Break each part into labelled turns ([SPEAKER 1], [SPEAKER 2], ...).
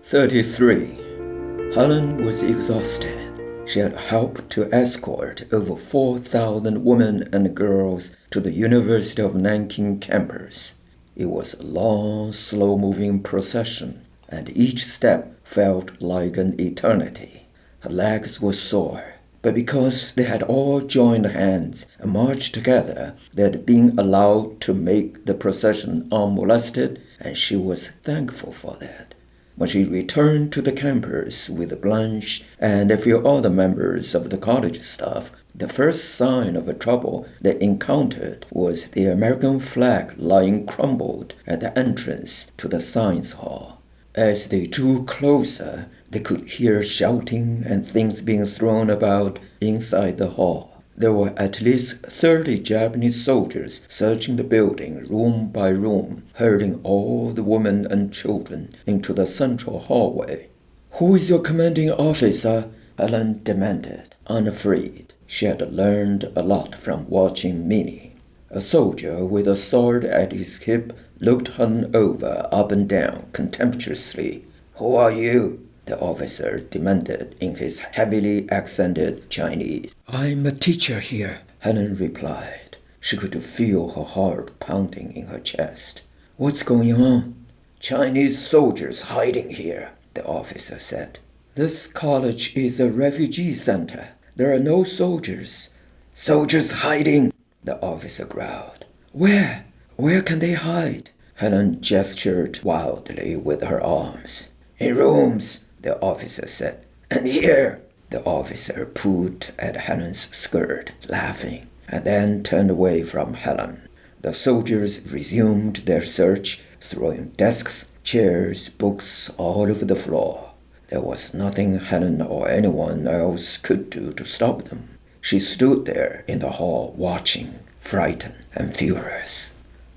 [SPEAKER 1] 33. Helen was exhausted. She had helped to escort over 4,000 women and girls to the University of Nanking campus. It was a long, slow-moving procession, and each step felt like an eternity. Her legs were sore, but because they had all joined hands and marched together, they had been allowed to make the procession unmolested, and she was thankful for that. When she returned to the campus with Blanche and a few other members of the college staff, the first sign of trouble they encountered was the American flag lying crumpled at the entrance to the science hall. As they drew closer, they could hear shouting and things being thrown about inside the hall. There were at least 30 Japanese soldiers searching the building room by room, herding all the women and children into the central hallway. "Who is your commanding officer?" Helen demanded, unafraid. She had learned a lot from watching Minnie. A soldier with a sword at his hip looked Helen over up and down contemptuously. "Who are you?" the officer demanded in his heavily accented Chinese. "I'm a teacher here," Helen replied. She could feel her heart pounding in her chest. "What's going on?" "Chinese soldiers hiding here," the officer said. "This college is a refugee center. There are no soldiers." "Soldiers hiding," the officer growled. "Where? Where can they hide?" Helen gestured wildly with her arms. "In rooms," the officer said. "And here." The officer pulled at Helen's skirt, laughing, and then turned away from Helen. The soldiers resumed their search, throwing desks, chairs, books all over the floor. There was nothing Helen or anyone else could do to stop them. She stood there in the hall watching, frightened and furious.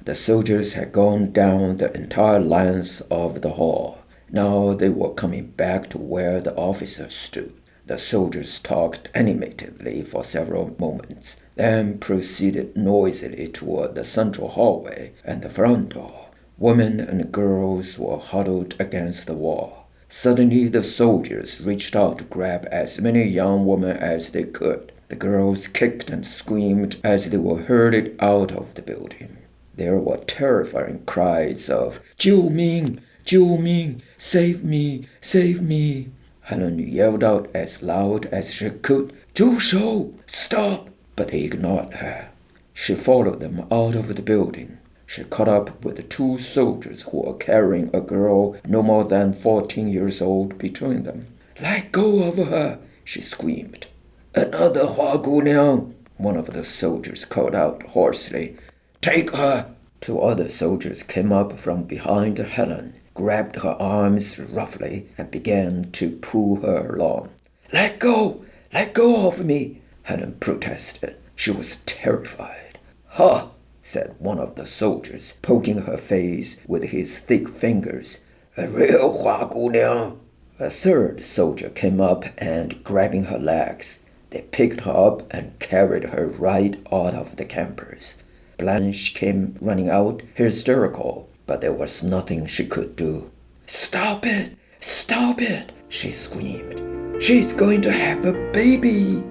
[SPEAKER 1] The soldiers had gone down the entire length of the hall. Now they were coming back to where the officer stood. The soldiers talked animatedly for several moments, then proceeded noisily toward the central hallway and the front door. Women and girls were huddled against the wall. Suddenly the soldiers reached out to grab as many young women as they could. The girls kicked and screamed as they were hurried out of the building. There were terrifying cries of "Jiu Ming! Jiu Ming! Save me! Save me!" Helen yelled out as loud as she could, "Zhu Shou! Stop!" But they ignored her. She followed them out of the building. She caught up with the two soldiers who were carrying a girl no more than 14 years old between them. "Let go of her!" she screamed. "Another Hua Guliang!" one of the soldiers called out hoarsely. "Take her!" Two other soldiers came up from behind Helen, grabbed her arms roughly, and began to pull her along. "Let go! Let go of me!" Helen protested. She was terrified. "Ha!" said one of the soldiers, poking her face with his thick fingers. "A real Hua Guliang!" A third soldier came up and, grabbing her legs, they picked her up and carried her right out of the campus. Blanche came running out, hysterical, but there was nothing she could do. "Stop it! Stop it!" she screamed. "She's going to have a baby!"